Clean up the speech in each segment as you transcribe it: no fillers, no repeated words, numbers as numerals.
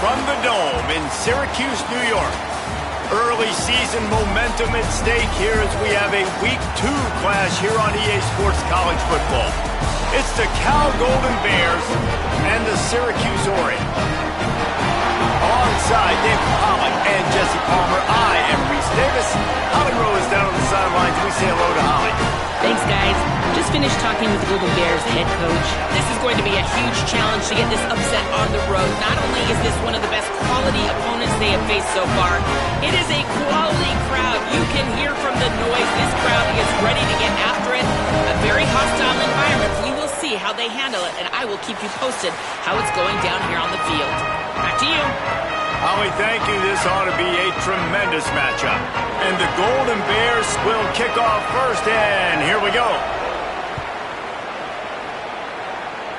from the Dome in Syracuse, New York. Early season momentum at stake here as we have a Week 2 clash here on EA Sports College Football. It's the Cal Golden Bears and the Syracuse Orange. Alongside David Pollack and Jesse Palmer, I am Reese Davis. Holly Rose down on the sidelines. We say hello to Holly. Thanks, guys. Just finished talking with the Golden Bears head coach. This is going to be a huge challenge to get this upset on the road. Not only is this one of the best quality opponents they have faced so far, it is a quality crowd. You can hear from the noise. This crowd is ready to get after it. A very hostile environment. We will see how they handle it, and I will keep you posted how it's going down here on the field. Back to you. Holly, thank you. This ought to be a tremendous matchup. And the Golden Bears will kick off first, and here we go.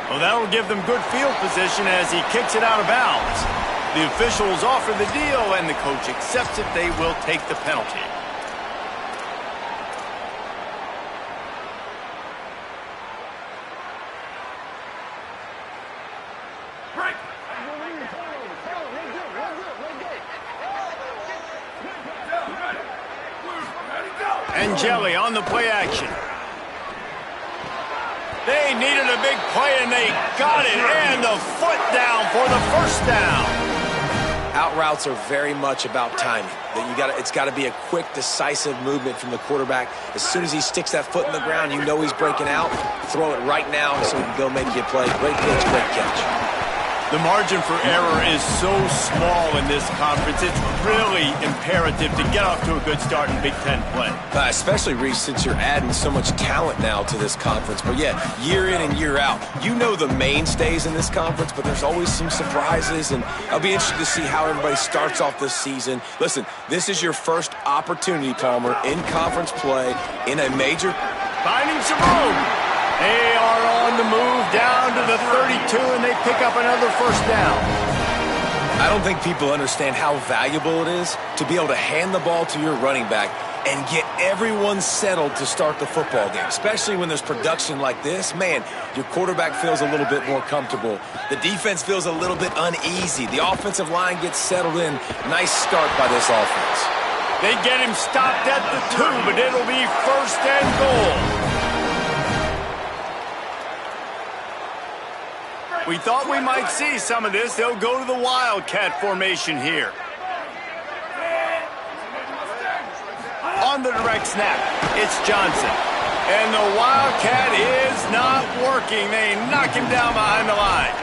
Well, that'll give them good field position as he kicks it out of bounds. The officials offer the deal, and the coach accepts it. They will take the penalty. And Jelly on the play action. They needed a big play, and they got it. And the foot down for the first down. Out routes are very much about timing. It's got to be a quick, decisive movement from the quarterback. As soon as he sticks that foot in the ground, you know he's breaking out. Throw it right now so he can go make a play. Great pitch, great catch. The margin for error is so small in this conference. It's really imperative to get off to a good start in Big Ten play. Especially, Reese, since you're adding so much talent now to this conference. But yeah, year in and year out, you know the mainstays in this conference, but there's always some surprises, and I'll be interested to see how everybody starts off this season. Listen, this is your first opportunity, Palmer, in conference play in a major... Finding some room. They are on the move down to the 32, and they pick up another first down. I don't think people understand how valuable it is to be able to hand the ball to your running back and get everyone settled to start the football game, especially when there's production like this. Man, your quarterback feels a little bit more comfortable. The defense feels a little bit uneasy. The offensive line gets settled in. Nice start by this offense. They get him stopped at the 2, but it'll be first and goal. We thought we might see some of this. They'll go to the Wildcat formation here. On the direct snap, it's Johnson. And the Wildcat is not working. They knock him down behind the line.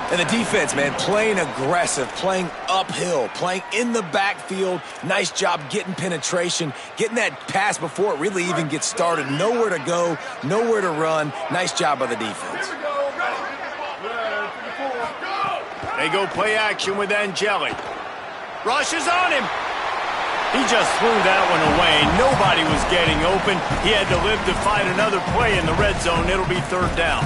And the defense, man, playing aggressive, playing uphill, playing in the backfield. Nice job getting penetration, getting that pass before it really even gets started. Nowhere to go, nowhere to run. Nice job by the defense. They go play action with Angeli. Rush is on him. He just threw that one away. Nobody was getting open. He had to live to find another play in the red zone. It'll be third down.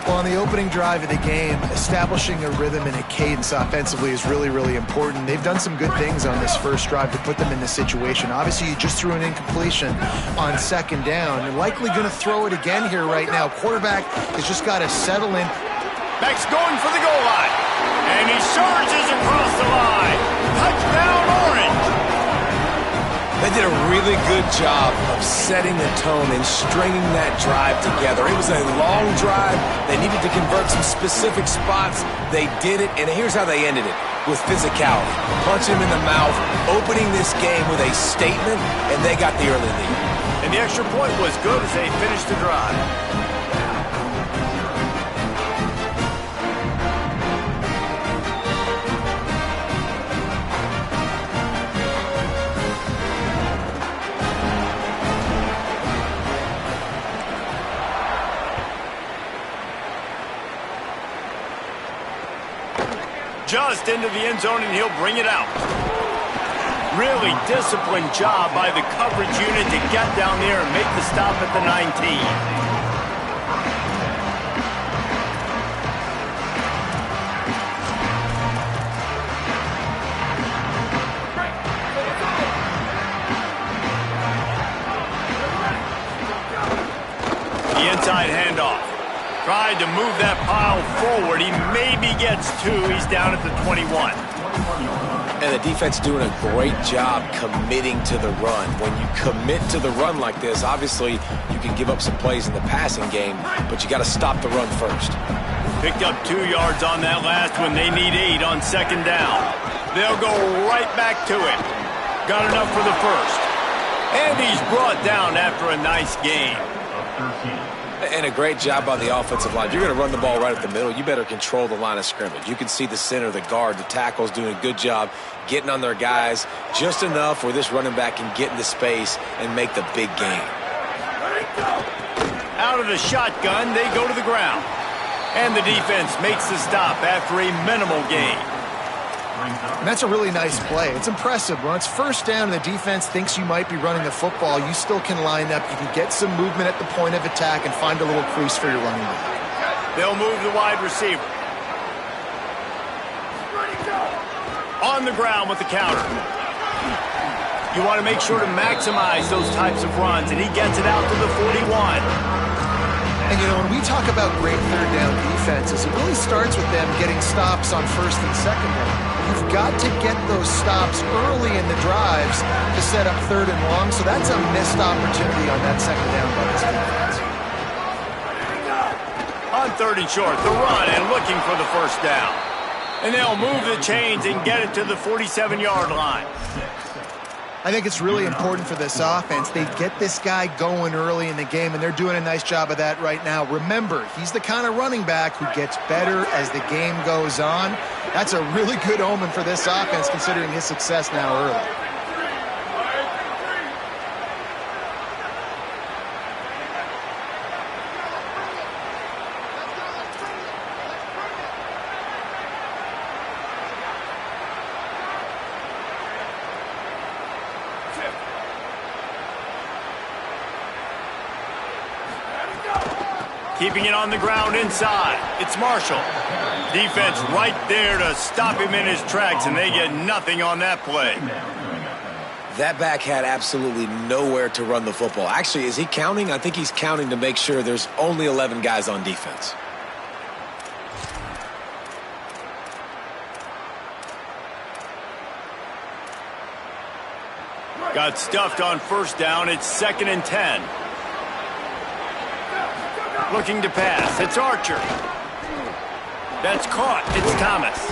Well, on the opening drive of the game, establishing a rhythm and a cadence offensively is really, really important. They've done some good things on this first drive to put them in this situation. Obviously, you just threw an incompletion on second down. You're likely going to throw it again here right now. Quarterback has just got to settle in. Beck's going for the goal line. And he surges across the line. Touchdown, Orange. They did a really good job of setting the tone and stringing that drive together. It was a long drive. They needed to convert some specific spots. They did it, and here's how they ended it, with physicality. Punch him in the mouth, opening this game with a statement, and they got the early lead. And the extra point was good as they finished the drive. Just into the end zone, and he'll bring it out. Really disciplined job by the coverage unit to get down there and make the stop at the 19. The inside handoff. Tried to move that pile forward. He maybe gets 2. He's down at the 21. And the defense doing a great job committing to the run. When you commit to the run like this, obviously you can give up some plays in the passing game, but you got to stop the run first. Picked up 2 yards on that last one. They need 8 on second down. They'll go right back to it. Got enough for the first. And he's brought down after a nice gain. And a great job by the offensive line. If you're going to run the ball right at the middle, you better control the line of scrimmage. You can see the center, the guard, the tackle's doing a good job getting on their guys just enough where this running back can get into space and make the big gain. Out of the shotgun, they go to the ground. And the defense makes the stop after a minimal gain. And that's a really nice play. It's impressive. When it's first down and the defense thinks you might be running the football, you still can line up. You can get some movement at the point of attack and find a little crease for your running back. They'll move the wide receiver. On the ground with the counter. You want to make sure to maximize those types of runs, and he gets it out to the 41. And, you know, when we talk about great third down defenses, it really starts with them getting stops on first and second down. You've got to get those stops early in the drives to set up third and long, so that's a missed opportunity on that second down by this defense. On third and short, the run and looking for the first down. And they'll move the chains and get it to the 47-yard line. I think it's really important for this offense. They get this guy going early in the game, and they're doing a nice job of that right now. Remember, he's the kind of running back who gets better as the game goes on. That's a really good omen for this offense, considering his success now early. Keeping it on the ground inside. It's Marshall. Defense right there to stop him in his tracks, and they get nothing on that play. That back had absolutely nowhere to run the football. Actually, is he counting? I think he's counting to make sure there's only 11 guys on defense. Got stuffed on first down. It's 2nd and 10. Looking to pass. It's Archer. That's caught. It's Thomas.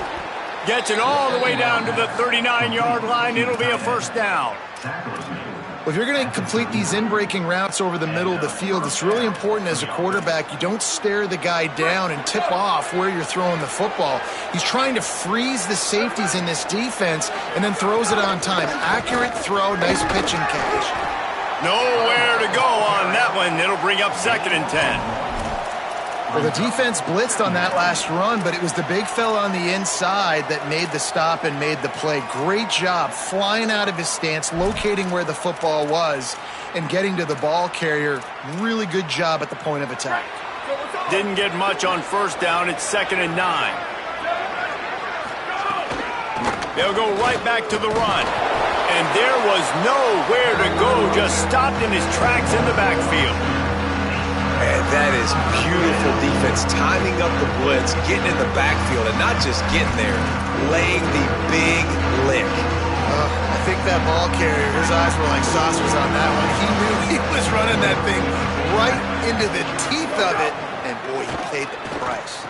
Gets it all the way down to the 39-yard line. It'll be a first down. Well, if you're going to complete these in-breaking routes over the middle of the field, it's really important as a quarterback you don't stare the guy down and tip off where you're throwing the football. He's trying to freeze the safeties in this defense and then throws it on time. Accurate throw, nice pitch and catch. Nowhere to go on that one. It'll bring up 2nd and 10. Well, the defense blitzed on that last run, but it was the big fella on the inside that made the stop and made the play. Great job flying out of his stance, locating where the football was, and getting to the ball carrier. Really good job at the point of attack. Didn't get much on first down. It's 2nd and 9. They'll go right back to the run. And there was nowhere to go, just stopped in his tracks in the backfield. And that is beautiful defense, timing up the blitz, getting in the backfield, and not just getting there, laying the big lick. I think that ball carrier, his eyes were like saucers on that one. He knew he was running that thing right into the teeth of it, and boy, he paid the price.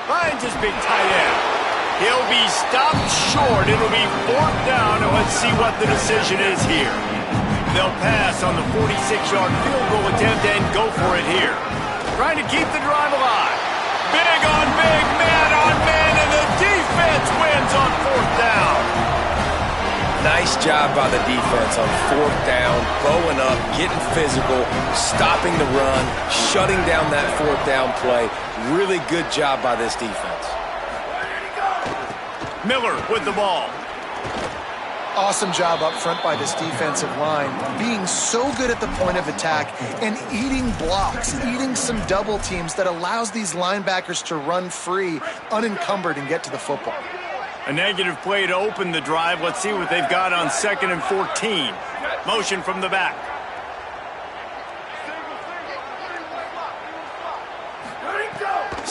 Finds his big tight end. He'll be stopped short. It'll be 4th down, and let's see what the decision is here. They'll pass on the 46-yard field goal attempt and go for it here. Trying to keep the drive alive. Big on big, man on man, and the defense wins on 4th down. Nice job by the defense on 4th down, bowing up, getting physical, stopping the run, shutting down that 4th down play. Really good job by this defense. Miller with the ball. Awesome job up front by this defensive line, being so good at the point of attack and eating blocks, eating some double teams that allows these linebackers to run free, unencumbered, and get to the football. A negative play to open the drive. Let's see what they've got on 2nd and 14. Motion from the back.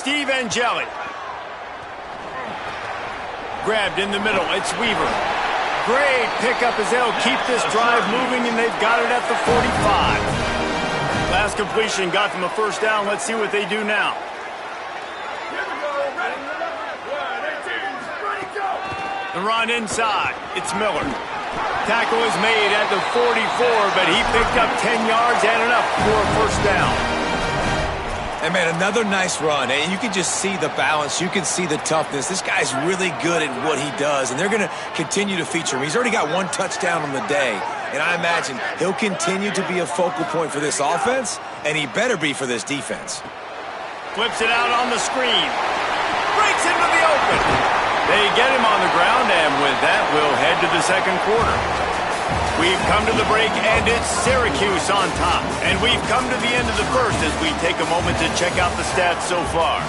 Steve Angeli. Grabbed in the middle. It's Weaver. Great pickup as they'll keep this drive moving, and they've got it at the 45. Last completion got them a first down. Let's see what they do now. The run inside. It's Miller. Tackle is made at the 44, but he picked up 10 yards and enough for a first down. And, man, another nice run. And you can just see the balance. You can see the toughness. This guy's really good at what he does, and they're going to continue to feature him. He's already got one touchdown on the day, and I imagine he'll continue to be a focal point for this offense, and he better be for this defense. Flips it out on the screen. Breaks into the open. They get him on the ground, and with that, we'll head to the second quarter. We've come to the break, and it's Syracuse on top. And we've come to the end of the first as we take a moment to check out the stats so far.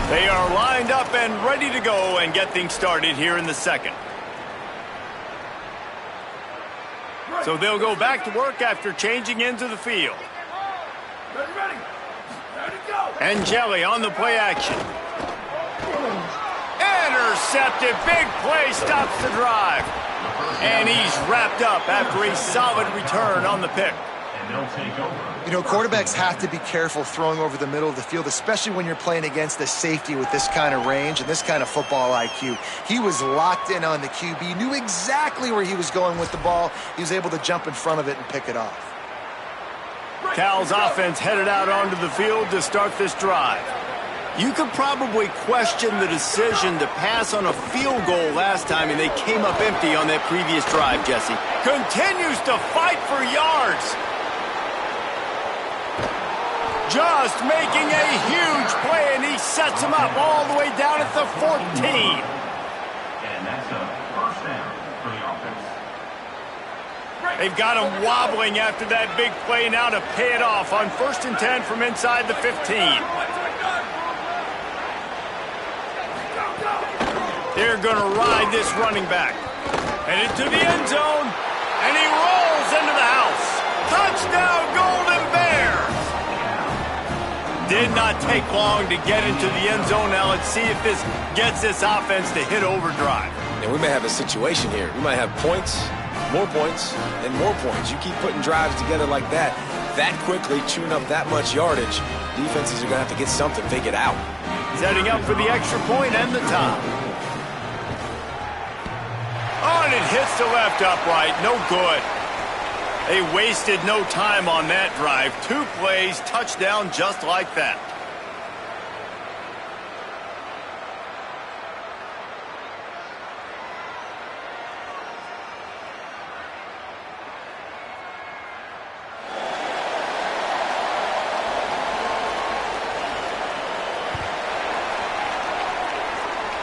They are lined up and ready to go and get things started here in the second. So they'll go back to work after changing into the field. Angeli on the play action. Intercepted. Big play stops the drive. And he's wrapped up after a solid return on the pick. You know, quarterbacks have to be careful throwing over the middle of the field, especially when you're playing against a safety with this kind of range and this kind of football IQ. He was locked in on the QB, knew exactly where he was going with the ball. He was able to jump in front of it and pick it off. Cal's offense headed out onto the field to start this drive. You could probably question the decision to pass on a field goal last time, and they came up empty on that previous drive, Jesse. Continues to fight for yards. Just making a huge play, and he sets him up all the way down at the 14. And that's a first down for the offense. They've got him wobbling after that big play now to pay it off on 1st and 10 from inside the 15. They're going to ride this running back. Headed to the end zone, and he rolls into the house. Touchdown, Golden Bears! Did not take long to get into the end zone. Now let's see if this gets this offense to hit overdrive. And we may have a situation here. We might have points, and more points. You keep putting drives together like that quickly, chewing up that much yardage, defenses are going to have to get something figured out. Setting up for the extra point and the top. Oh, and it hits the left upright. No good. They wasted no time on that drive. 2 plays, touchdown just like that.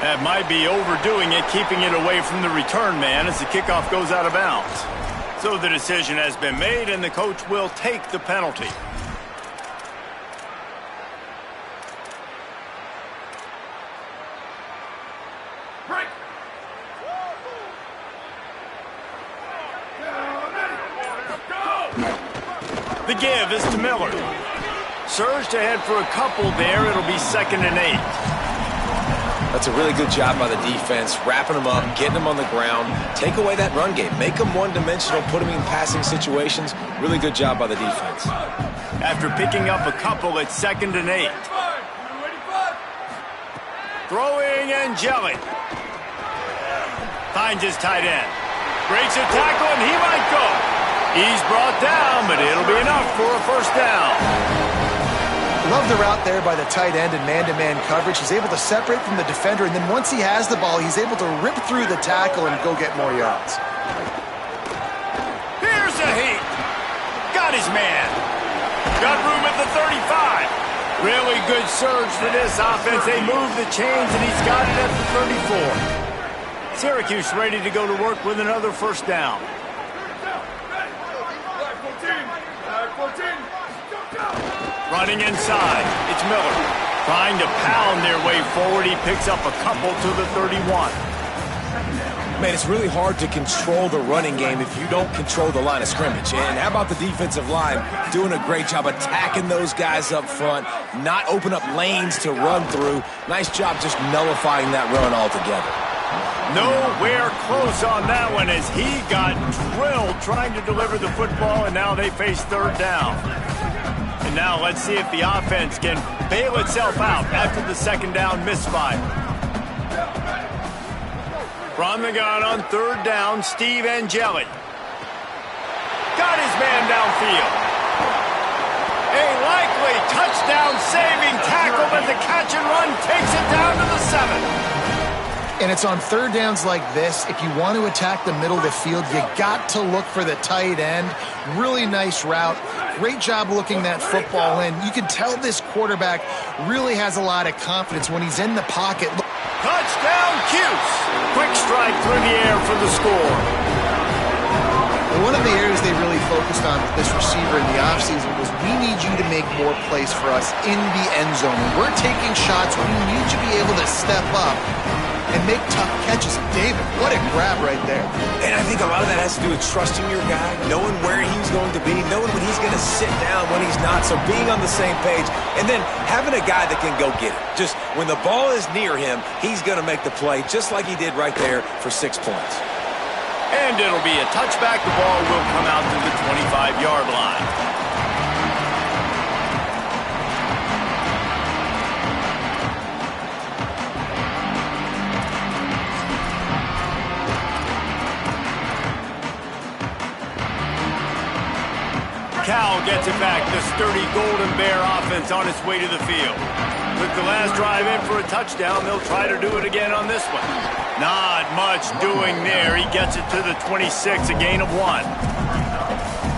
That might be overdoing it, keeping it away from the return man as the kickoff goes out of bounds. So the decision has been made, and the coach will take the penalty. Break. The give is to Miller. Surged ahead for a couple there. It'll be 2nd and 8. That's a really good job by the defense, wrapping them up, getting them on the ground, take away that run game, make them one-dimensional, put them in passing situations. Really good job by the defense. After picking up a couple, it's 2nd and 8. Throwing Angeli. Finds his tight end. Breaks a tackle, and he might go. He's brought down, but it'll be enough for a first down. Love the route there by the tight end in man-to-man coverage. He's able to separate from the defender, and then once he has the ball, he's able to rip through the tackle and go get more yards. Here's a heat. Got his man. Got room at the 35. Really good surge for this offense. They move the chains, and he's got it at the 34. Syracuse ready to go to work with another first down. Running inside, it's Miller. Trying to pound their way forward. He picks up a couple to the 31. Man, it's really hard to control the running game if you don't control the line of scrimmage. And how about the defensive line doing a great job attacking those guys up front, not open up lanes to run through. Nice job just nullifying that run altogether. Nowhere close on that one as he got drilled trying to deliver the football, and now they face third down. And now let's see if the offense can bail itself out after the second down misfire. From the gun on third down, Steve Angeli. Got his man downfield. A likely touchdown-saving tackle, but the catch and run takes it down to the 7. And it's on third downs like this. If you want to attack the middle of the field, you got to look for the tight end. Really nice route. Great job looking that football in. You can tell this quarterback really has a lot of confidence when he's in the pocket. Touchdown, Cuse. Quick strike through the air for the score. One of the areas they really focused on with this receiver in the offseason was we need you to make more plays for us in the end zone. When we're taking shots, we need you to be able to step up and make tough catches. David, what a grab right there. And I think a lot of that has to do with trusting your guy, knowing where he's going to be, knowing when he's going to sit down, when he's not, so being on the same page, and then having a guy that can go get it. Just when the ball is near him, he's going to make the play just like he did right there for 6 points. And it'll be a touchback. The ball will come out to the 25-yard line. Cal gets it back. The sturdy Golden Bear offense on its way to the field. Took the last drive in for a touchdown. They'll try to do it again on this one. Not much doing there. He gets it to the 26, a gain of 1.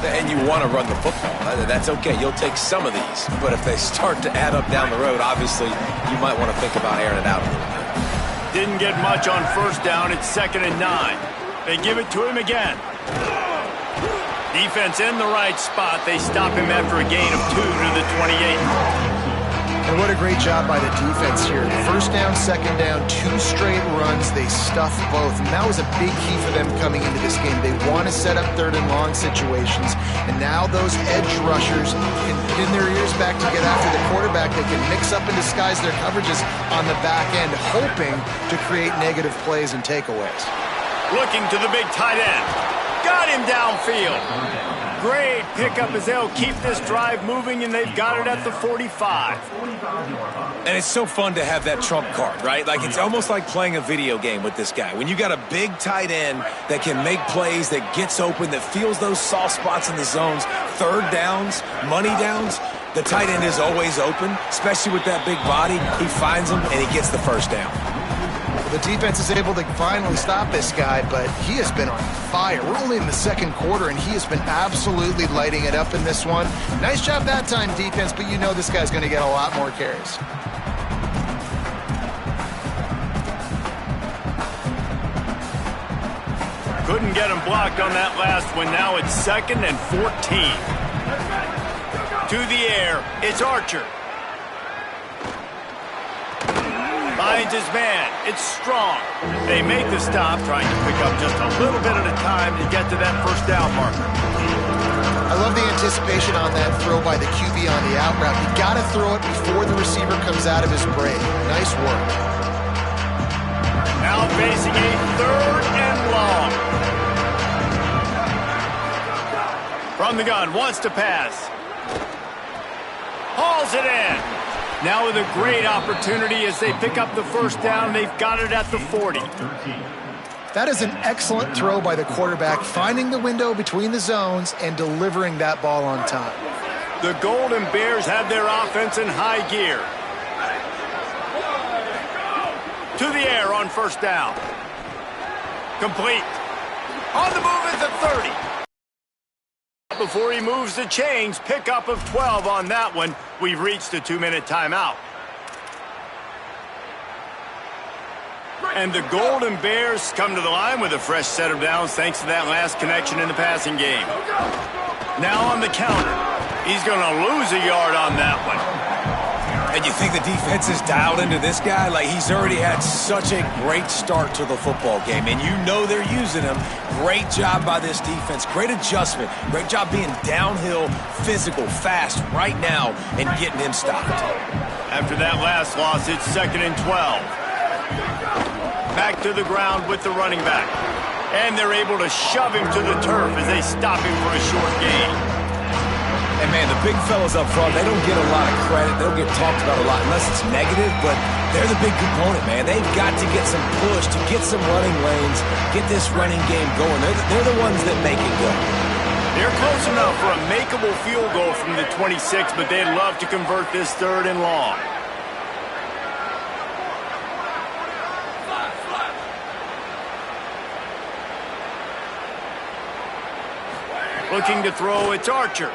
And you want to run the football. That's okay. You'll take some of these. But if they start to add up down the road, obviously you might want to think about airing it out a little bit. Didn't get much on first down. It's 2nd and 9. They give it to him again. Defense in the right spot. They stop him after a gain of 2 to the 28. And what a great job by the defense here. First down, second down, 2 straight runs. They stuffed both. And that was a big key for them coming into this game. They want to set up third and long situations. And now those edge rushers can pin their ears back to get after the quarterback. They can mix up and disguise their coverages on the back end, hoping to create negative plays and takeaways. Looking to the big tight end. Got him downfield. Great pickup as they'll keep this drive moving, and they've got it at the 45. And it's so fun to have that trump card, right? Like, it's almost like playing a video game with this guy. When you got a big tight end that can make plays, that gets open, that feels those soft spots in the zones, third downs, money downs, the tight end is always open, especially with that big body. He finds them, and he gets the first down. The defense is able to finally stop this guy, but he has been on fire. We're only in the second quarter, and he has been absolutely lighting it up in this one. Nice job that time, defense, but you know this guy's going to get a lot more carries. Couldn't get him blocked on that last one. Now it's 2nd and 14. To the air, it's Archer. Finds his man. It's Strong. They make the stop, trying to pick up just a little bit at a time to get to that first down marker. I love the anticipation on that throw by the QB on the out route. You got to throw it before the receiver comes out of his break. Nice work. Now facing a 3rd and long. From the gun, wants to pass. Hauls it in. Now with a great opportunity as they pick up the first down. They've got it at the 40. That is an excellent throw by the quarterback, finding the window between the zones and delivering that ball on time. The Golden Bears have their offense in high gear. To the air on first down. Complete. On the move at the 30. Before he moves the chains, pickup of 12 on that one. We've reached the 2-minute timeout. And the Golden Bears come to the line with a fresh set of downs thanks to that last connection in the passing game. Now on the counter. He's going to lose a yard on that one. And you think the defense is dialed into this guy? Like, he's already had such a great start to the football game, and you know they're using him. Great job by this defense. Great adjustment. Great job being downhill, physical, fast right now, and getting him stopped. After that last loss, it's 2nd and 12. Back to the ground with the running back. And they're able to shove him to the turf as they stop him for a short gain. And, man, the big fellas up front, they don't get a lot of credit. They don't get talked about a lot unless it's negative, but they're the big component, man. They've got to get some push, to get some running lanes, get this running game going. They're the ones that make it go. They're close enough for a makeable field goal from the 26, but they'd love to convert this 3rd and long. Looking to throw, it's Archer.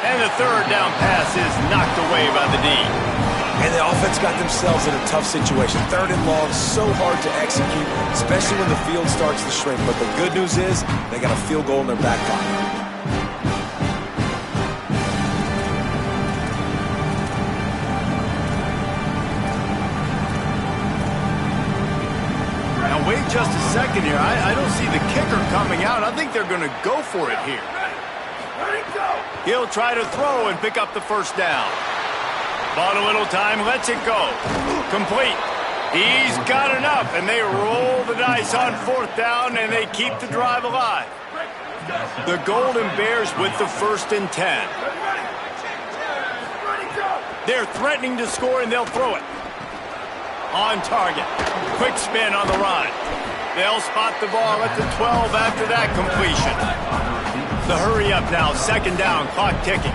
And the 3rd down pass is knocked away by the D. And the offense got themselves in a tough situation. 3rd and long, so hard to execute, especially when the field starts to shrink. But the good news is they got a field goal in their back pocket. Now wait just a second here. I don't see the kicker coming out. I think they're going to go for it here. He'll try to throw and pick up the 1st down. Bought a little time, lets it go. Complete. He's got enough, and they roll the dice on 4th down, and they keep the drive alive. The Golden Bears with the 1st and 10. They're threatening to score, and they'll throw it. On target. Quick spin on the run. They'll spot the ball at the 12 after that completion. The hurry up now, 2nd down, clock ticking.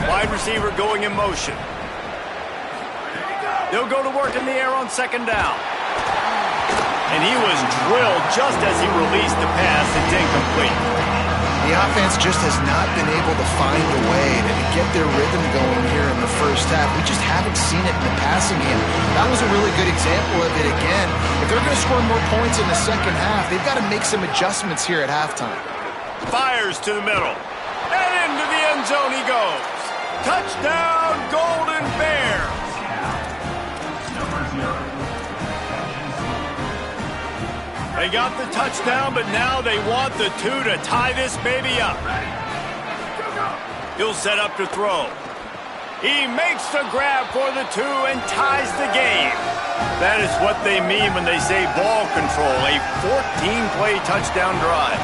Wide receiver going in motion. They'll go to work in the air on 2nd down. And he was drilled just as he released the pass. It's incomplete. The offense just has not been able to find a way to get their rhythm going here in the 1st half. We just haven't seen it in the passing game. That was a really good example of it again. If they're going to score more points in the 2nd half, they've got to make some adjustments here at halftime. Fires to the middle. And into the end zone he goes. Touchdown, Golden Bears. They got the touchdown, but now they want the 2 to tie this baby up. He'll set up to throw. He makes the grab for the 2 and ties the game. That is what they mean when they say ball control, a 14-play touchdown drive.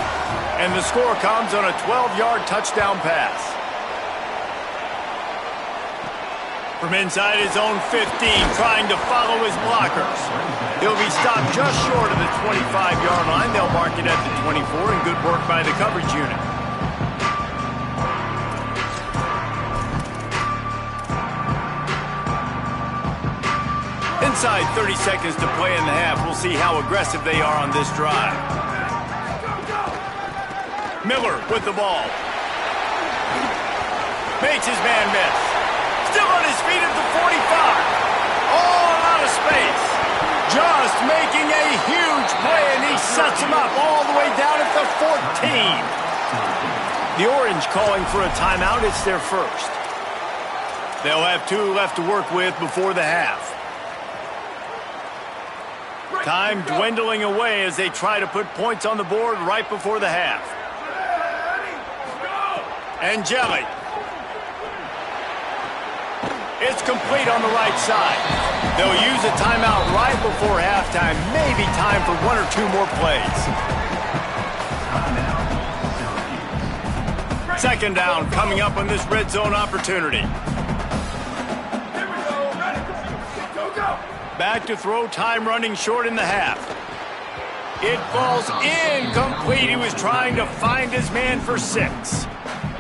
And the score comes on a 12-yard touchdown pass. From inside his own 15, trying to follow his blockers. He'll be stopped just short of the 25-yard line. They'll mark it at the 24, and good work by the coverage unit. Inside 30 seconds to play in the half. We'll see how aggressive they are on this drive. Miller with the ball. Makes his man miss. Still on his feet at the 45. All out of space. Just making a huge play, and he sets him up all the way down at the 14. The Orange calling for a timeout. It's their 1st. They'll have 2 left to work with before the half. Time dwindling away as they try to put points on the board right before the half. Angeli. It's complete on the right side. They'll use a timeout right before halftime. Maybe time for 1 or 2 more plays. 2nd down coming up on this red zone opportunity. Back to throw, time running short in the half. It falls incomplete. He was trying to find his man for 6.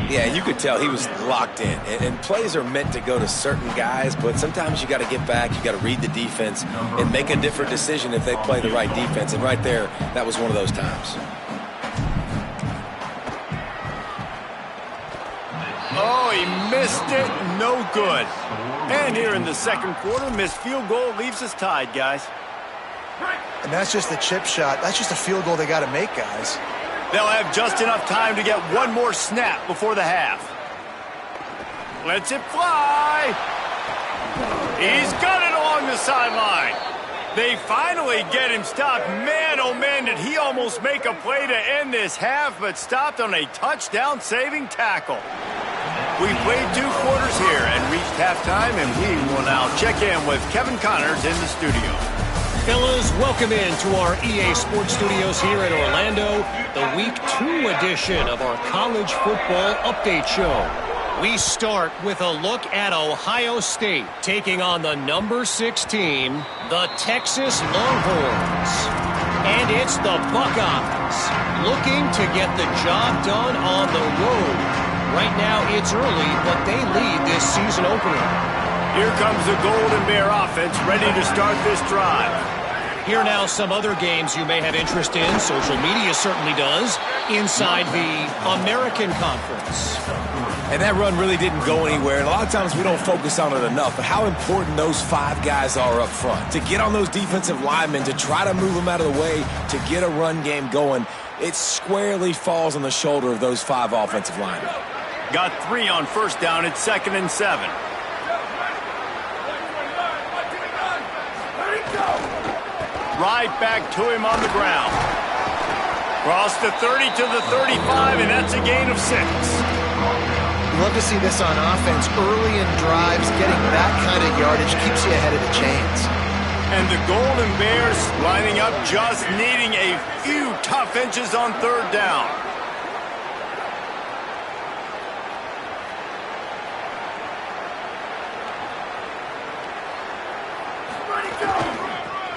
Yeah, you could tell he was locked in. And plays are meant to go to certain guys, but sometimes you got to get back, you got to read the defense, and make a different decision if they play the right defense. And right there, that was one of those times. Oh, he missed it. No good. And here in the 2nd quarter, missed field goal leaves us tied, guys. And that's just a chip shot. That's just a field goal they got to make, guys. They'll have just enough time to get one more snap before the half. Lets it fly. He's got it along the sideline. They finally get him stopped. Man, oh man, did he almost make a play to end this half, but stopped on a touchdown-saving tackle. We played 2 quarters here and reached halftime, and we will now check in with Kevin Connors in the studio. Fellas, welcome into our EA Sports Studios here in Orlando, the Week 2 edition of our College Football Update Show. We start with a look at Ohio State taking on the number 6 team, the Texas Longhorns. And it's the Buckeyes looking to get the job done on the road. Right now it's early, but they lead this season opener. Here comes the Golden Bear offense ready to start this drive. Here now some other games you may have interest in. Social media certainly does. Inside the American Conference. And that run really didn't go anywhere, and a lot of times we don't focus on it enough, but how important those 5 guys are up front. To get on those defensive linemen, to try to move them out of the way, to get a run game going, it squarely falls on the shoulder of those 5 offensive linemen. Got 3 on first down. It's 2nd and 7. Right back to him on the ground. Cross the 30 to the 35, and that's a gain of 6. Love to see this on offense. Early in drives, getting that kind of yardage keeps you ahead of the chains. And the Golden Bears lining up, just needing a few tough inches on 3rd down.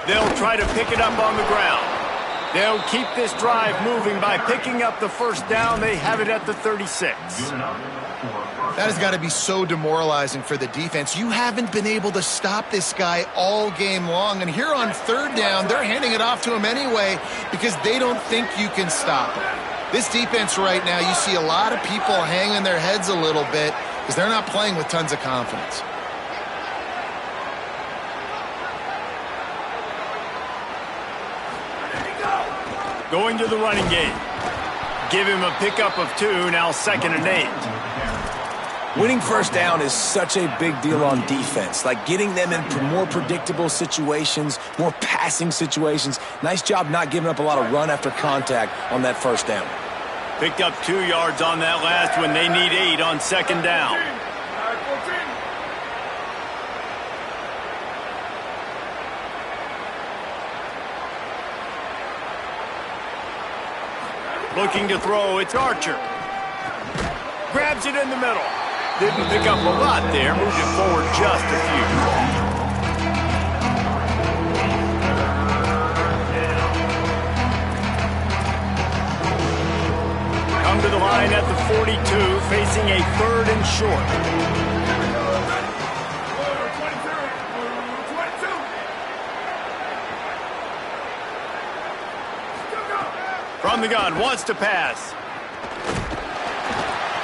They'll try to pick it up on the ground. They'll keep this drive moving by picking up the first down. They have it at the 36. That has got to be so demoralizing for the defense. You haven't been able to stop this guy all game long. And here on 3rd down, they're handing it off to him anyway because they don't think you can stop him. This defense right now, you see a lot of people hanging their heads a little bit because they're not playing with tons of confidence. Going to the running game. Give him a pickup of 2, now 2nd and 8. Winning first down is such a big deal on defense, like getting them in more predictable situations, more passing situations. Nice job not giving up a lot of run after contact on that first down. Picked up 2 yards on that last one. They need 8 on 2nd down. Looking to throw, it's Archer. Grabs it in the middle. Didn't pick up a lot there, moved it forward just a few. Come to the line at the 42, facing a 3rd and short. From the gun, wants to pass.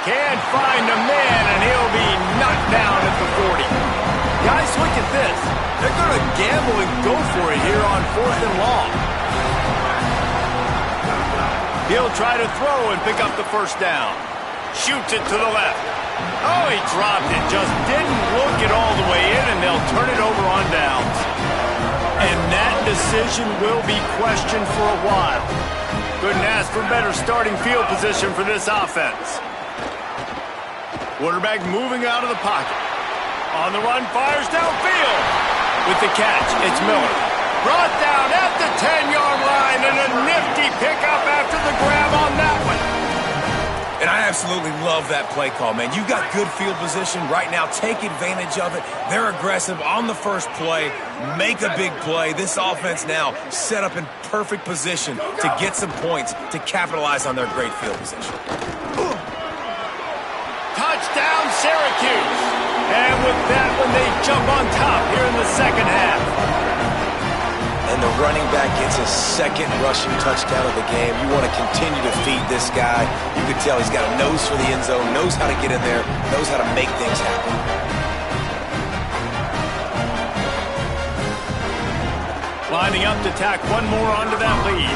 Can't find a man, and he'll be knocked down at the 40. Guys, look at this. They're going to gamble and go for it here on 4th and long. He'll try to throw and pick up the first down. Shoots it to the left. Oh, he dropped it. Just didn't look it all the way in, and they'll turn it over on downs. And that decision will be questioned for a while. Couldn't ask for better starting field position for this offense. Quarterback moving out of the pocket. On the run, fires downfield. With the catch, it's Miller. Brought down at the 10-yard line, and a nifty pickup after the grab on that one. And I absolutely love that play call, man. You've got good field position right now. Take advantage of it. They're aggressive on the first play. Make a big play. This offense now set up in perfect position to get some points to capitalize on their great field position. Touchdown, Syracuse. And with that one, they jump on top here in the 2nd half. And the running back gets his 2nd rushing touchdown of the game. You want to continue to feed this guy. You can tell he's got a nose for the end zone, knows how to get in there, knows how to make things happen. Lining up to tack one more onto that lead.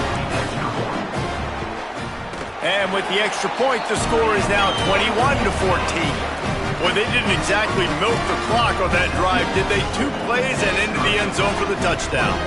And with the extra point, the score is now 21-14. Well, they didn't exactly milk the clock on that drive, did they? 2 plays and into the end zone for the touchdown.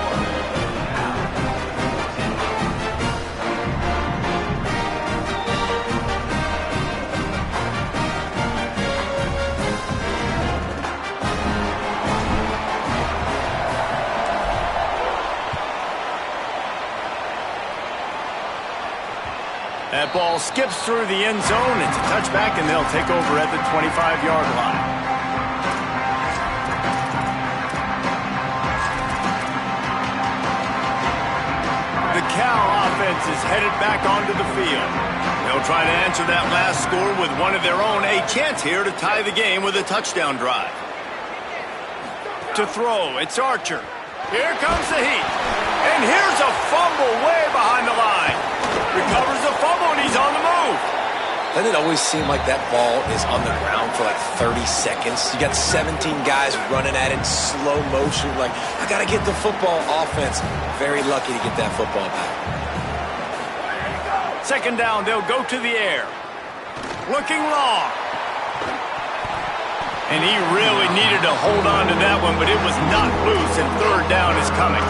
That ball skips through the end zone. It's a touchback, and they'll take over at the 25-yard line. The Cal offense is headed back onto the field. They'll try to answer that last score with one of their own. A chance here to tie the game with a touchdown drive. To throw, it's Archer. Here comes the heat. And here's a fumble way behind the line. Recovers the fumble, and he's on the move. Doesn't it always seem like that ball is on the ground for like 30 seconds? You got 17 guys running at it in slow motion. Like, I got to get the football. Offense, very lucky to get that football back. Second down, they'll go to the air. Looking long. And he really needed to hold on to that one, but it was not loose, and third down is coming.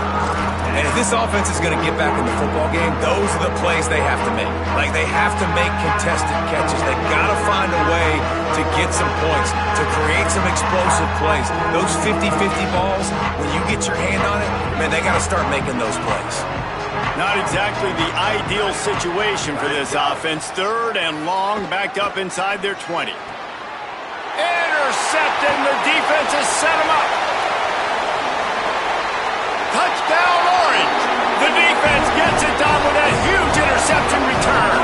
And if this offense is going to get back in the football game, those are the plays they have to make. Like, they have to make contested catches. They got to find a way to get some points, to create some explosive plays. Those 50-50 balls, when you get your hand on it, man, they got to start making those plays. Not exactly the ideal situation for this offense. Third and long, backed up inside their 20. Intercepted, and the defense has set him up. Touchdown, Orange. The defense gets it done with a huge interception return.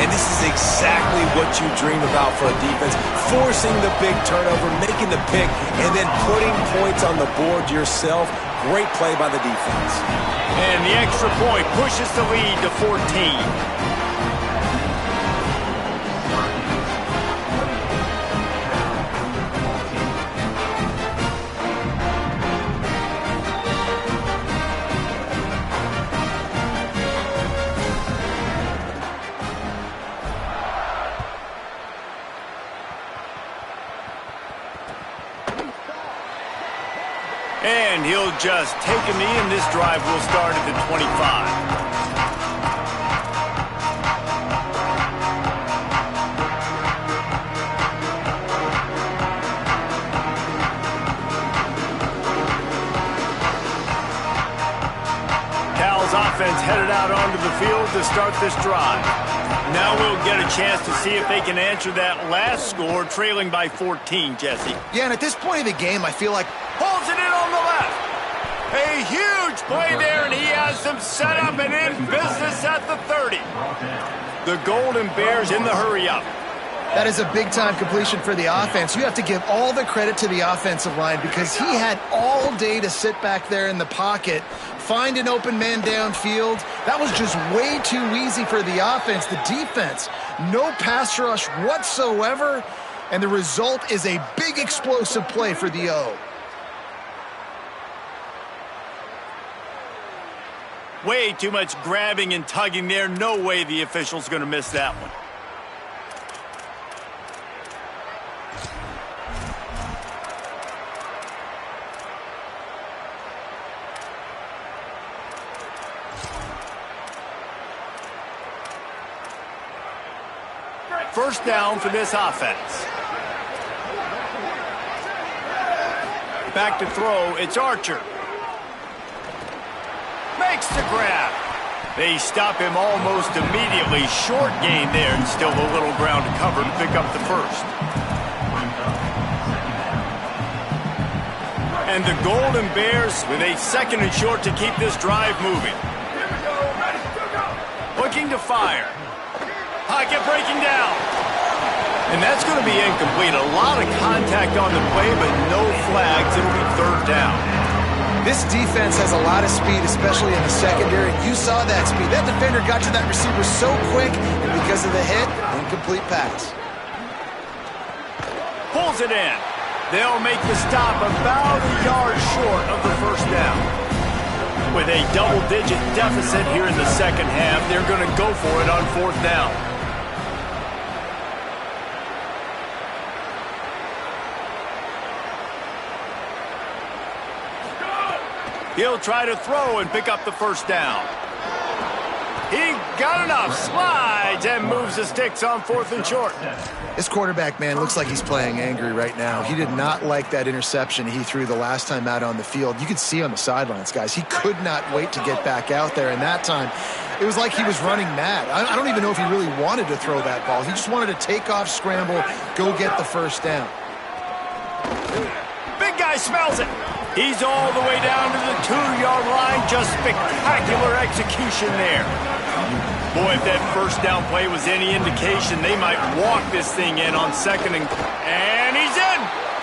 And this is exactly what you dream about for a defense. Forcing the big turnover, making the pick, and then putting points on the board yourself. Great play by the defense. And the extra point pushes the lead to 14. And he'll just take a knee, and this drive will start at the 25. Cal's offense headed out onto the field to start this drive. Now we'll get a chance to see if they can answer that last score, trailing by 14, Jesse. Yeah, and at this point of the game, I feel like Pulls it in on the left. A huge play there, and he has them set up and in business at the 30. The Golden Bears in the hurry-up. that is a big-time completion for the offense. You have to give all the credit to the offensive line because he had all day to sit back there in the pocket, find an open man downfield. That was just way too easy for the offense. The defense, no pass rush whatsoever, and the result is a big explosive play for the O. Way too much grabbing and tugging there. No way the official's going to miss that one. First down for this offense. Back to throw, it's Archer. Makes the grab. They stop him almost immediately. Short gain there, and still a little ground to cover to pick up the first. And the Golden Bears with a second and short to keep this drive moving. Looking to fire. Pocket breaking down. And that's going to be incomplete. A lot of contact on the play, but no flags. It'll be third down. This defense has a lot of speed, especially in the secondary. You saw that speed. That defender got to that receiver so quick, and because of the hit, incomplete pass. Pulls it in. They'll make the stop about a yard short of the first down. With a double-digit deficit here in the second half, they're going to go for it on 4th down. He'll try to throw and pick up the 1st down. He got enough, slides, and moves the sticks on 4th and short. This quarterback, man, looks like he's playing angry right now. He did not like that interception he threw the last time out on the field. You could see on the sidelines, guys, he could not wait to get back out there. And that time, it was like he was running mad. I don't even know if he really wanted to throw that ball. He just wanted to take off, scramble, go get the 1st down. Big guy smells it. He's all the way down to the 2-yard line. Just spectacular execution there. Boy, if that 1st down play was any indication, they might walk this thing in on 2nd and he's in!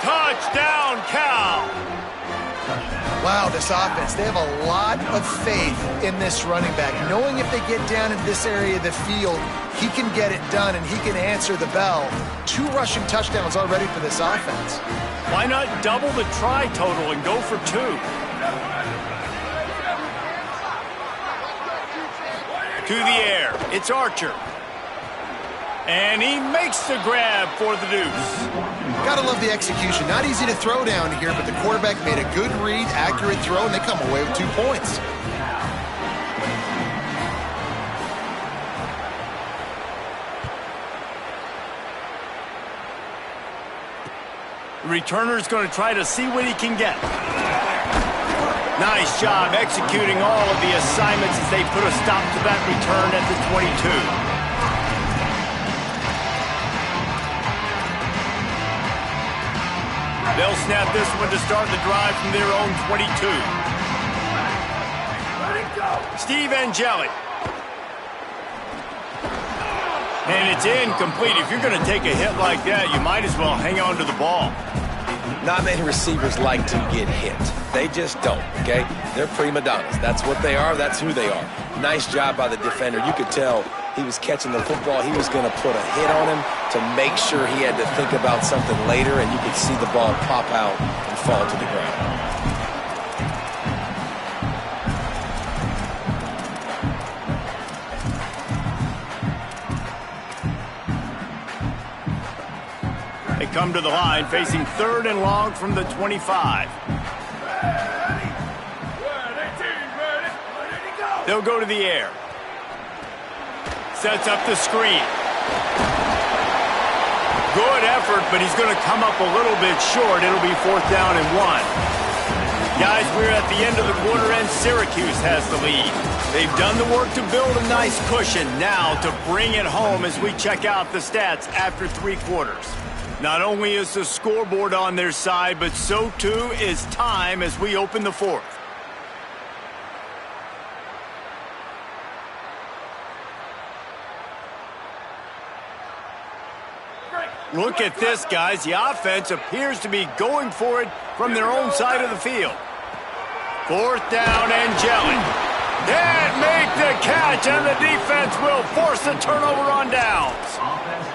Touchdown, Cal! Wow, this offense, they have a lot of faith in this running back, knowing if they get down into this area of the field, he can get it done and he can answer the bell. 2 rushing touchdowns already for this offense. Why not double the try total and go for 2? To the air, it's Archer. And he makes the grab for the deuce. Gotta love the execution. Not easy to throw down here, but the quarterback made a good read, accurate throw, and they come away with 2 points. The returner's going to try to see what he can get. Nice job executing all of the assignments as they put a stop to that return at the 22. They'll snap this one to start the drive from their own 22. Steve Angeli. And it's incomplete. If you're going to take a hit like that, you might as well hang on to the ball. Not many receivers like to get hit. They just don't, okay? They're prima donnas. That's what they are. That's who they are. Nice job by the defender. You could tell he was catching the football. He was going to put a hit on him to make sure he had to think about something later, and you could see the ball pop out and fall to the ground. They come to the line facing 3rd and long from the 25. They'll go to the air. Sets up the screen. Good effort, but he's going to come up a little bit short. It'll be 4th down and 1. Guys, we're at the end of the quarter, and Syracuse has the lead. They've done the work to build a nice cushion. Now to bring it home as we check out the stats after 3 quarters. Not only is the scoreboard on their side, but so too is time as we open the 4th. Look at this, guys. The offense appears to be going for it from their own side of the field. 4th down, Angeli. Can't make the catch, and the defense will force a turnover on downs.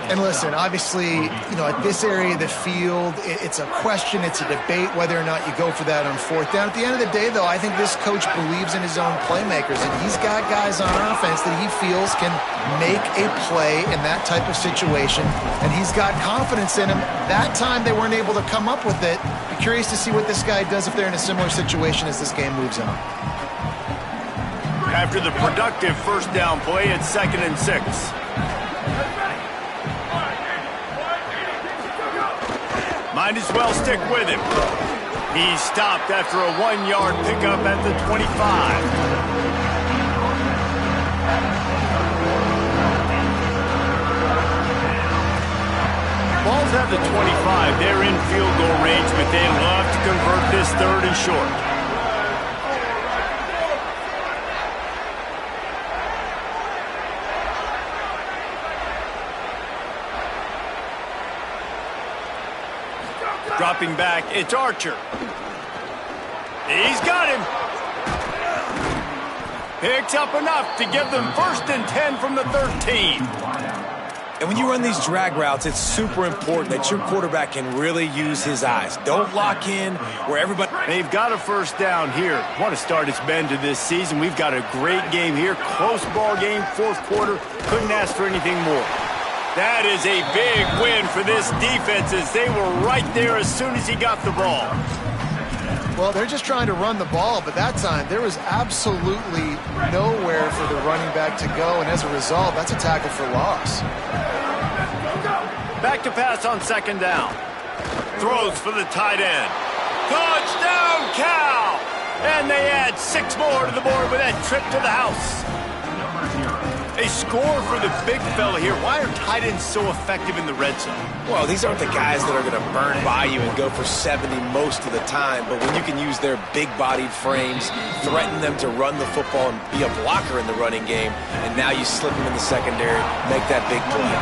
And listen, obviously, you know, at this area of the field, it's a question, it's a debate whether or not you go for that on 4th down. At the end of the day, though, I think this coach believes in his own playmakers, and he's got guys on offense that he feels can make a play in that type of situation, and he's got confidence in him. That time they weren't able to come up with it. Be curious to see what this guy does if they're in a similar situation as this game moves on. After the productive 1st down play, it's 2nd and 6. Might as well stick with him. He's stopped after a 1-yard pickup at the 25. Ball's at the 25. They're in field goal range, but they love to convert this 3rd and short. Dropping back, it's Archer. He's got him. Picks up enough to give them 1st and 10 from the 13. And when you run these drag routes, it's super important that your quarterback can really use his eyes. Don't lock in where everybody... They've got a first down here. What a start it's been to this season. We've got a great game here. Close ball game, fourth quarter. Couldn't ask for anything more. That is a big win for this defense as they were right there as soon as he got the ball. Well, they're just trying to run the ball, but that time there was absolutely nowhere for the running back to go, and as a result, that's a tackle for loss. Back to pass on second down. Throws for the tight end. Touchdown, Cal! And they add 6 more to the board with that trip to the house. A score for the big fella here. Why are tight ends so effective in the red zone? Well, these aren't the guys that are going to burn by you and go for 70 most of the time, but when you can use their big-bodied frames, threaten them to run the football and be a blocker in the running game, and now you slip them in the secondary, make that big play.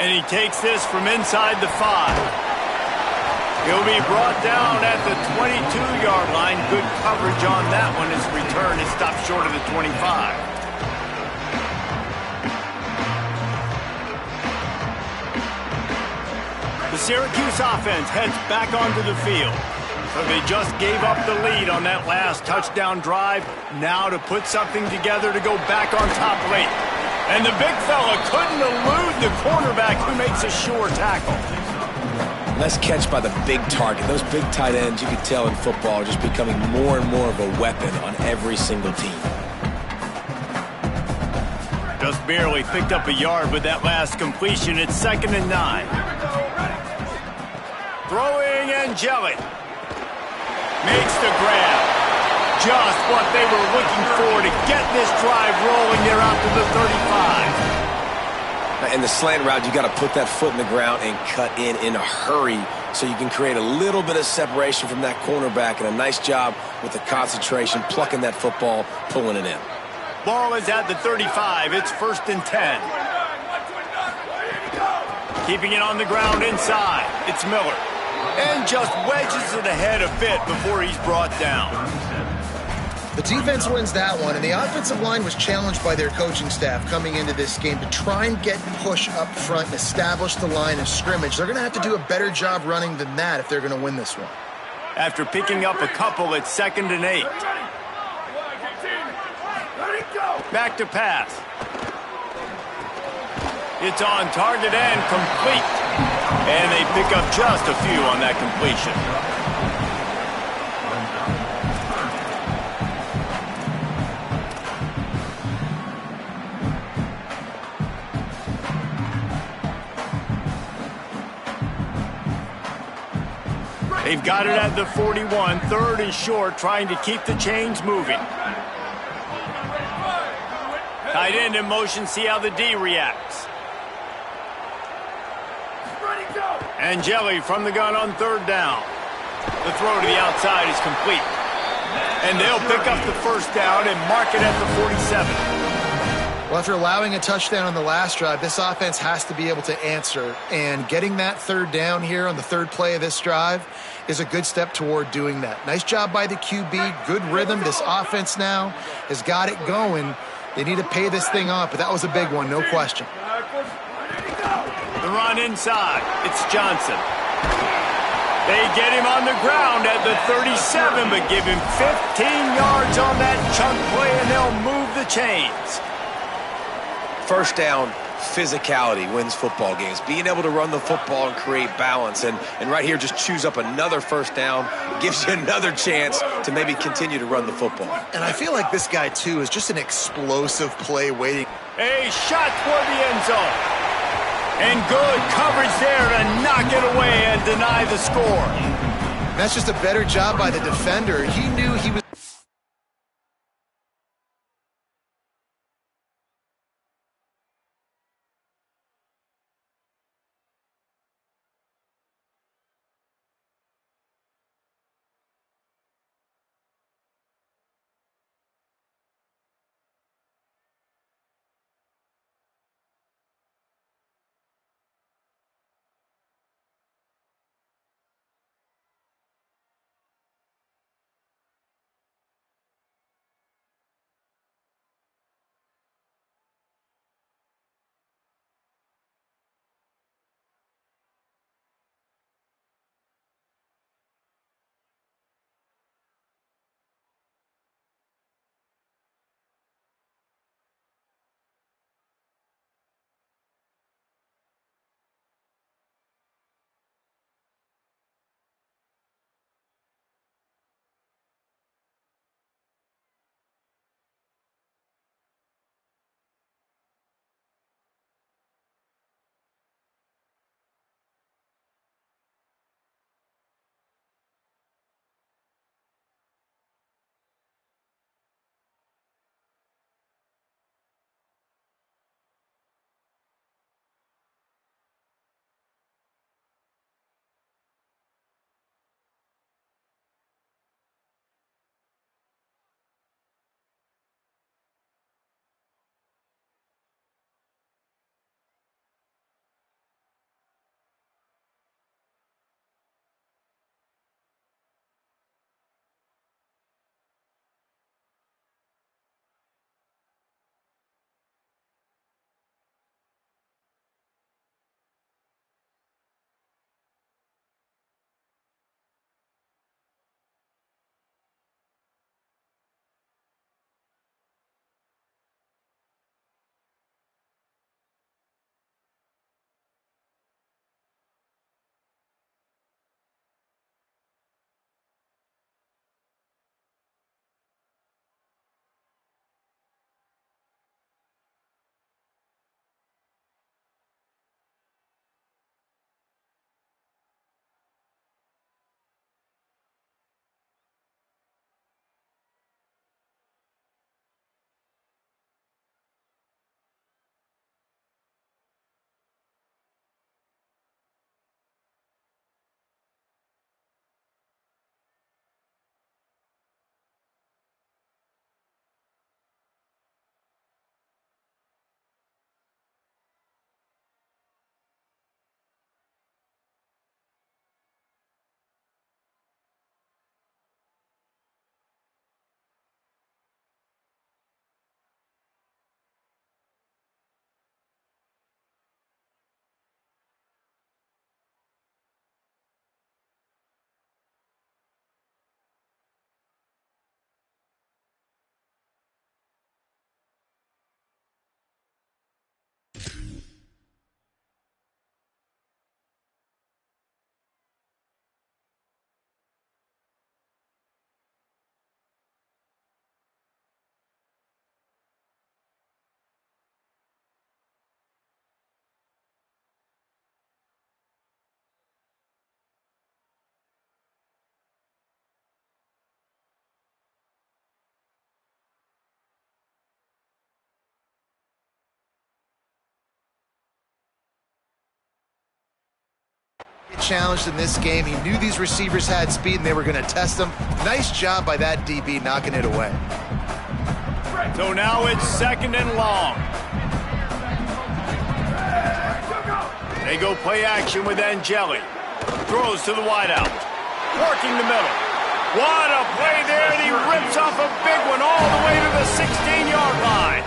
And he takes this from inside the 5. He'll be brought down at the 22-yard line. Good coverage on that one. His return is stopped short of the 25. The Syracuse offense heads back onto the field. So they just gave up the lead on that last touchdown drive. Now to put something together to go back on top late. And the big fella couldn't elude the cornerback who makes a sure tackle. Nice catch by the big target. Those big tight ends, you can tell in football, are just becoming more and more of a weapon on every single team. Just barely picked up a yard with that last completion. It's 2nd and 9. Throwing Angeli. Makes the grab. Just what they were looking for to get this drive rolling there out to the 35. In the slant route, you got to put that foot in the ground and cut in a hurry so you can create a little bit of separation from that cornerback, and a nice job with the concentration, plucking that football, pulling it in. Ball is at the 35. It's 1st and 10. Keeping it on the ground inside. It's Miller. And just wedges it ahead a bit before he's brought down. The defense wins that one, and the offensive line was challenged by their coaching staff coming into this game to try and get push up front and establish the line of scrimmage. They're going to have to do a better job running than that if they're going to win this one. After picking up a couple, it's 2nd and 8. Back to pass. It's on target and complete. And they pick up just a few on that completion. They've got it at the 41, 3rd and short, trying to keep the chains moving. Tight end in motion, see how the D reacts. Angeli from the gun on 3rd down. The throw to the outside is complete. And they'll pick up the first down and mark it at the 47. Well, after allowing a touchdown on the last drive, this offense has to be able to answer. And getting that 3rd down here on the 3rd play of this drive is a good step toward doing that. Nice job by the QB, good rhythm. This offense now has got it going. They need to pay this thing off, but that was a big one, no question. The run inside. It's Johnson. They get him on the ground at the 37, but give him 15 yards on that chunk play, and they'll move the chains. First down, physicality wins football games. Being able to run the football and create balance. And right here, just choose up another first down. Gives you another chance to maybe continue to run the football. And I feel like this guy, too, is just an explosive play waiting. A shot toward the end zone. And good coverage there to knock it away and deny the score. That's just a better job by the defender. He knew he was... challenged in this game. He knew these receivers had speed and they were going to test him. Nice job by that DB knocking it away. So now it's 2nd and long. They go play action with Angeli. Throws to the wideout. Working the middle. What a play there, and he rips off a big one all the way to the 16-yard line.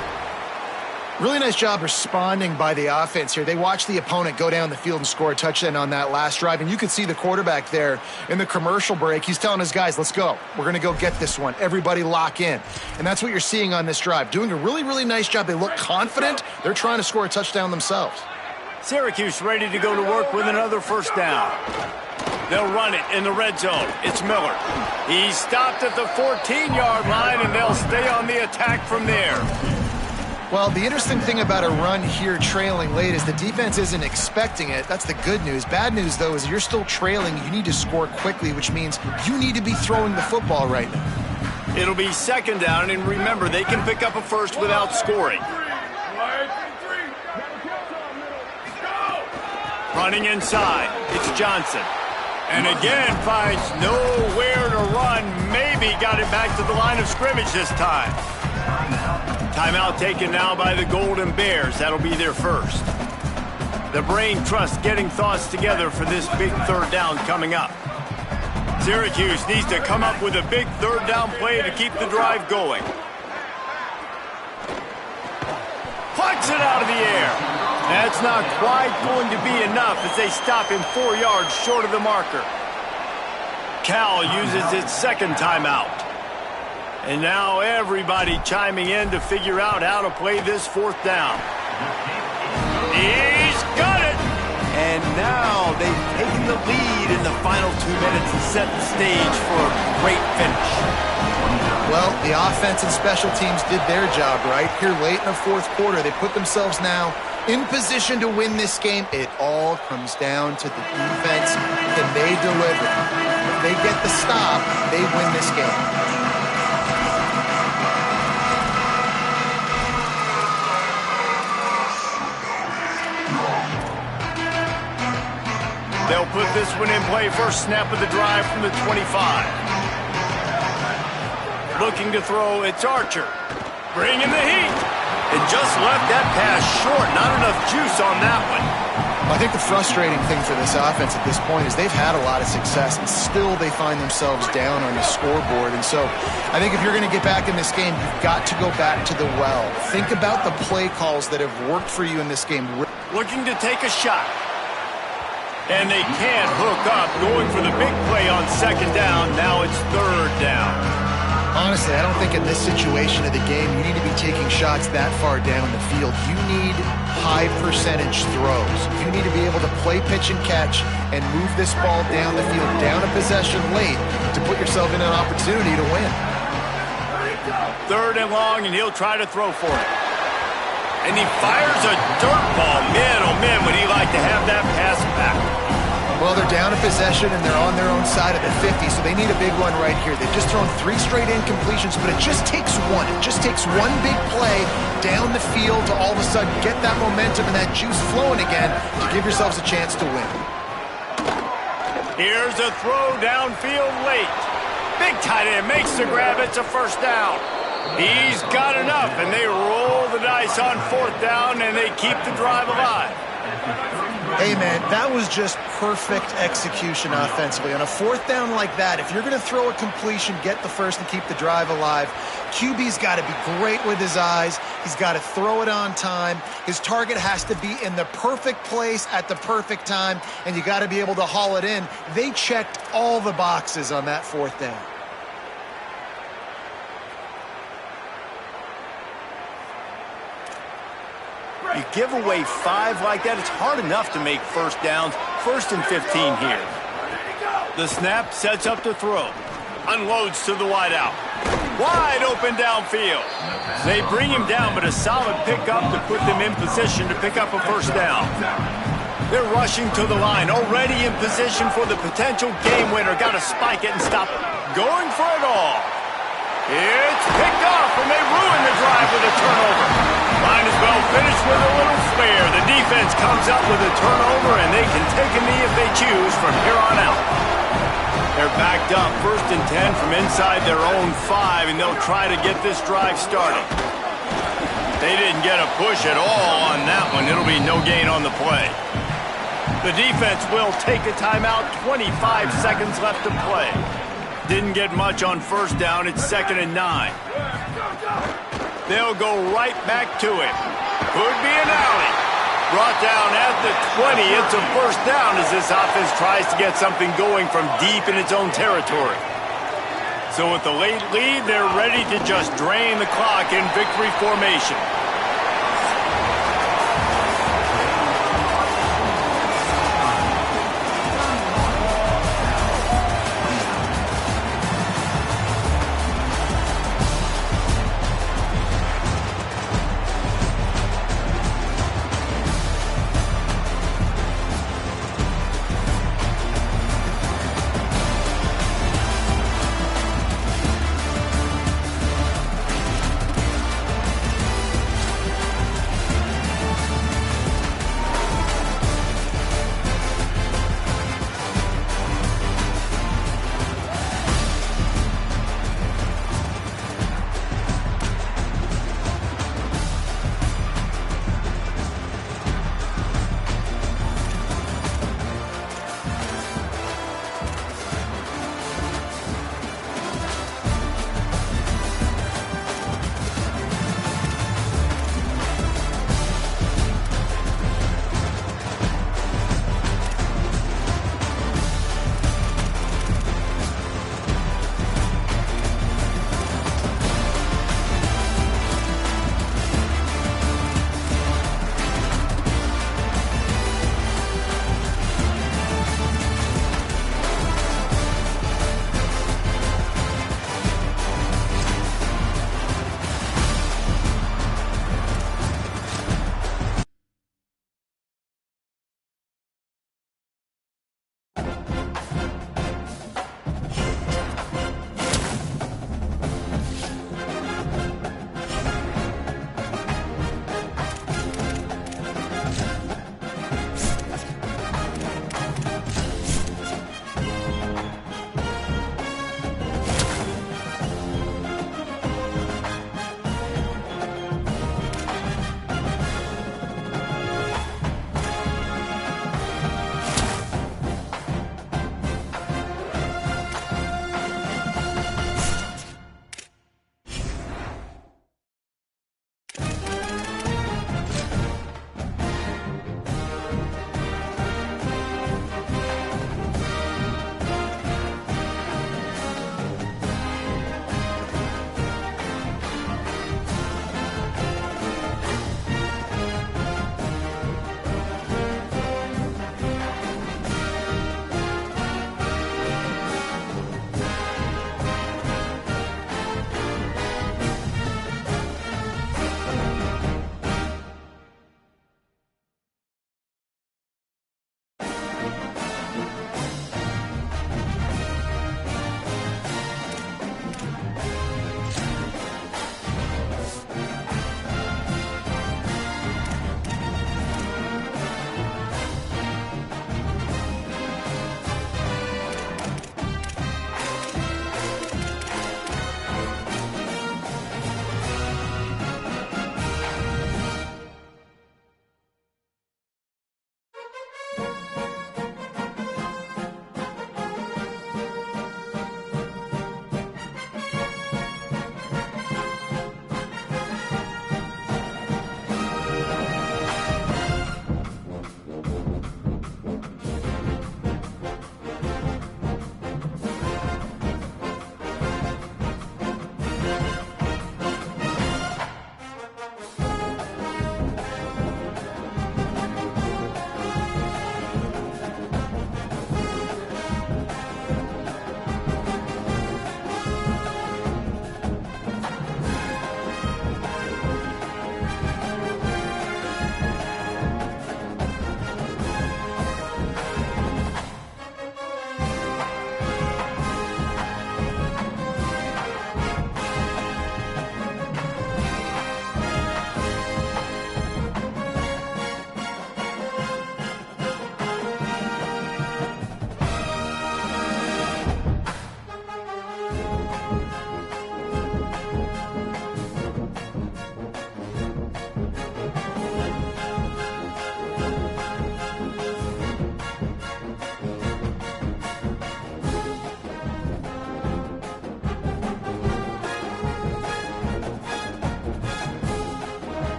Really nice job responding by the offense here. They watched the opponent go down the field and score a touchdown on that last drive, and you could see the quarterback there in the commercial break. He's telling his guys, let's go. We're going to go get this one. Everybody lock in. And that's what you're seeing on this drive. Doing a really, really nice job. They look confident. They're trying to score a touchdown themselves. Syracuse ready to go to work with another first down. They'll run it in the red zone. It's Miller. He's stopped at the 14-yard line, and they'll stay on the attack from there. Well, the interesting thing about a run here trailing late is the defense isn't expecting it. That's the good news. Bad news, though, is you're still trailing. You need to score quickly, which means you need to be throwing the football right now. It'll be 2nd down, and remember, they can pick up a first without scoring. Running inside, it's Johnson. And again, finds nowhere to run. Maybe got it back to the line of scrimmage this time. Timeout taken now by the Golden Bears. That'll be their first. The Brain Trust getting thoughts together for this big 3rd down coming up. Syracuse needs to come up with a big 3rd down play to keep the drive going. Plucks it out of the air. That's not quite going to be enough as they stop him 4 yards short of the marker. Cal uses its 2nd timeout. And now everybody chiming in to figure out how to play this 4th down. He's got it! And now they've taken the lead in the final 2 minutes and set the stage for a great finish. Well, the offense and special teams did their job, right? Here late in the 4th quarter, they put themselves now in position to win this game. It all comes down to the defense. Can they deliver? If they get the stop, they win this game. They'll put this one in play. First snap of the drive from the 25. Looking to throw, it's Archer. Bringing the heat. And just left that pass short. Not enough juice on that one. I think the frustrating thing for this offense at this point is they've had a lot of success, and still they find themselves down on the scoreboard. And so I think if you're going to get back in this game, you've got to go back to the well. Think about the play calls that have worked for you in this game. Looking to take a shot. And they can't hook up. Going for the big play on 2nd down. Now it's 3rd down. Honestly, I don't think in this situation of the game you need to be taking shots that far down the field. You need high percentage throws. You need to be able to play pitch and catch and move this ball down the field, down a possession late to put yourself in an opportunity to win. 3rd and long, and he'll try to throw for it. And he fires a dirt ball. Man, oh man, would he like to have that pass back. Well, they're down a possession, and they're on their own side of the 50, so they need a big one right here. They've just thrown 3 straight incompletions, but it just takes one. It just takes one big play down the field to all of a sudden get that momentum and that juice flowing again to give yourselves a chance to win. Here's a throw downfield late. Big tight end makes the grab. It's a first down. He's got enough, and they roll the dice on 4th down, and they keep the drive alive. Hey, man, that was just perfect execution offensively. On a 4th down like that, if you're going to throw a completion, get the first and keep the drive alive, QB's got to be great with his eyes. He's got to throw it on time. His target has to be in the perfect place at the perfect time, and you got to be able to haul it in. They checked all the boxes on that 4th down. You give away 5 like that, it's hard enough to make first downs. 1st and 15 here. The snap sets up to throw. Unloads to the wideout. Wide open downfield. They bring him down, but a solid pickup to put them in position to pick up a first down. They're rushing to the line, already in position for the potential game winner. Got to spike it and stop it. Going for it all. It's picked off, and they ruin the drive with a turnover. Might as well finish with a little flair. The defense comes up with a turnover, and they can take a knee if they choose from here on out. They're backed up, 1st and 10 from inside their own 5, and they'll try to get this drive started. They didn't get a push at all on that one. It'll be no gain on the play. The defense will take a timeout, 25 seconds left to play. Didn't get much on 1st down. It's 2nd and 9. They'll go right back to it. Could be an alley. Brought down at the 20. It's a 1st down as this offense tries to get something going from deep in its own territory. So with the late lead, they're ready to just drain the clock in victory formation.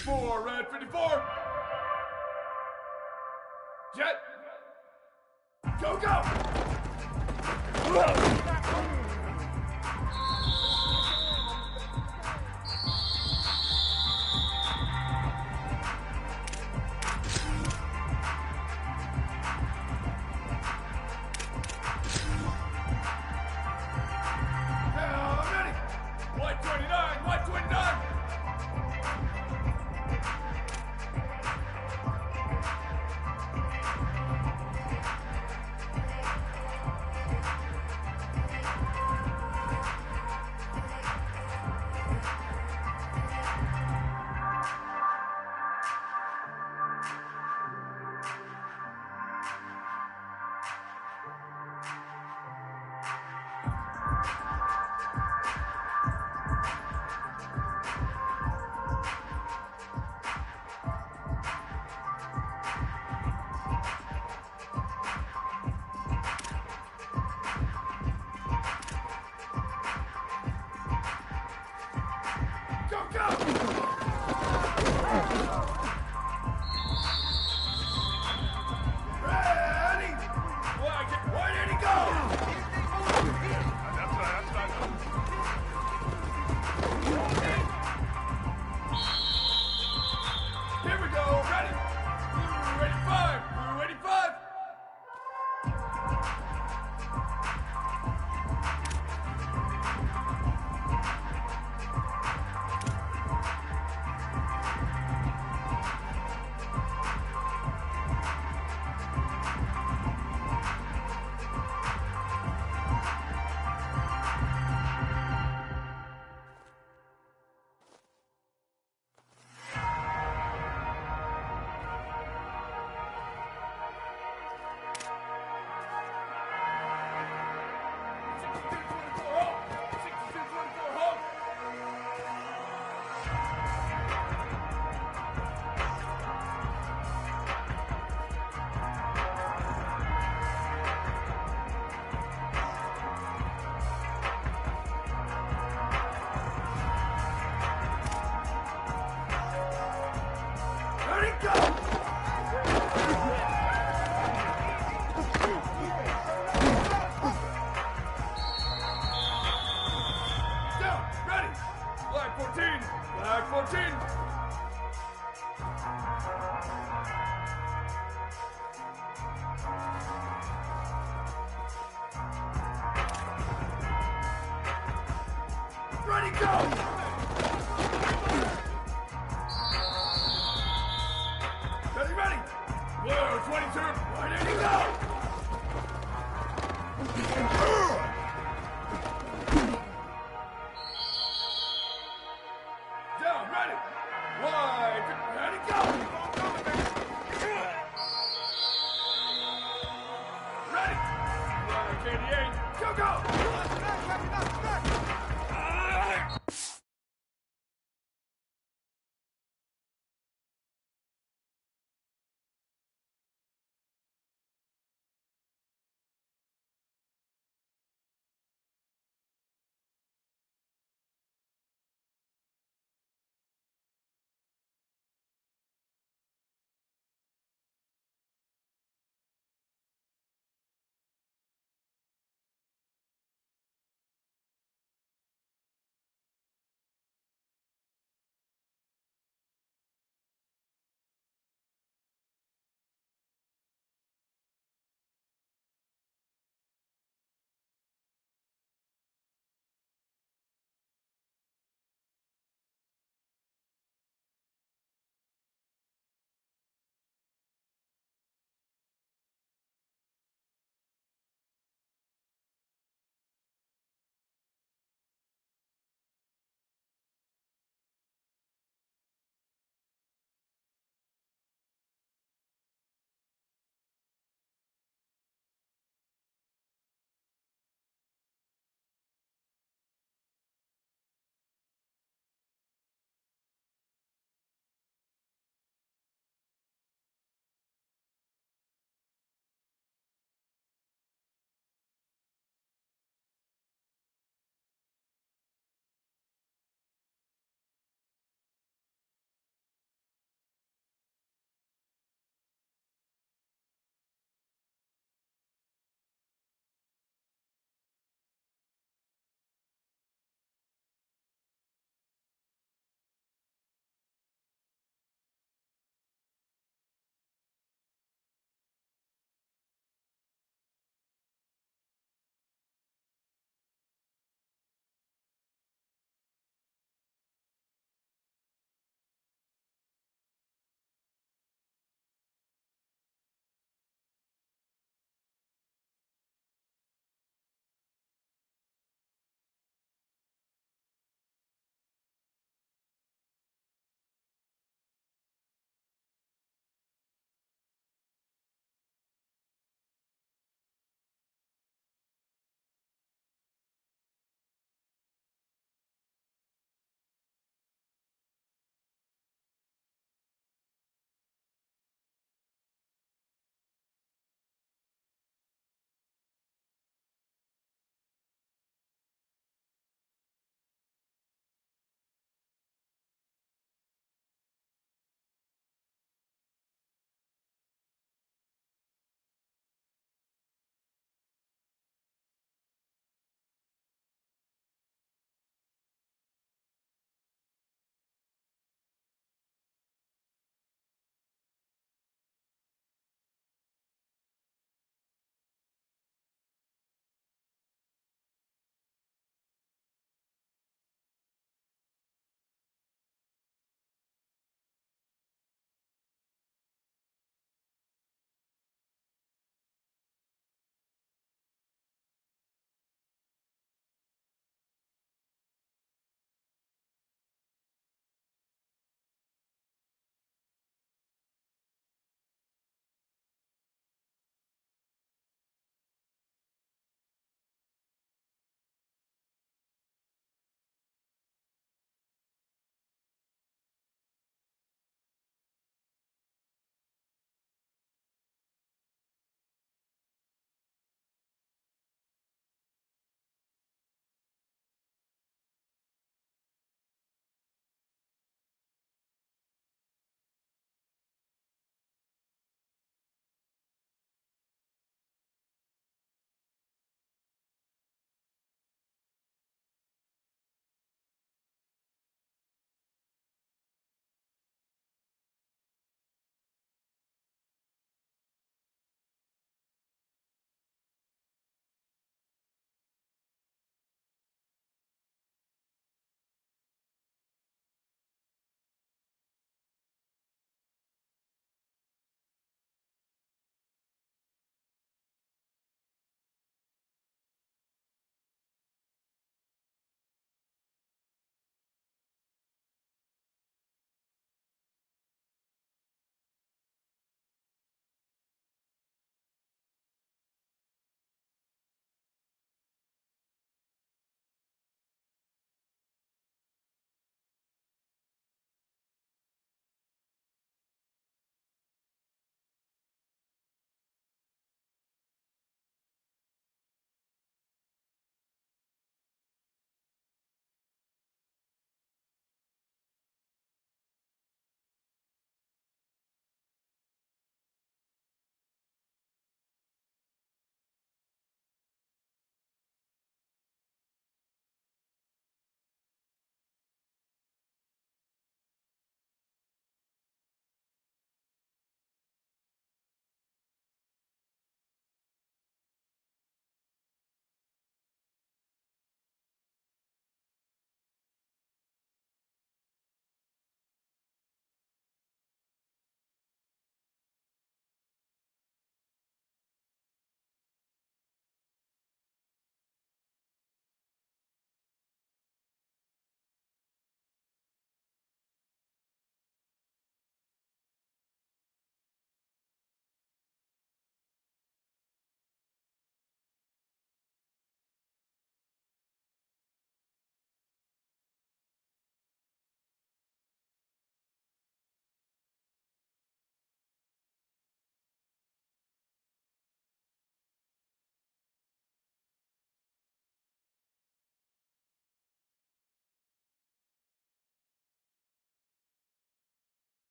54, red 54. Jet. Go, go. Go, go!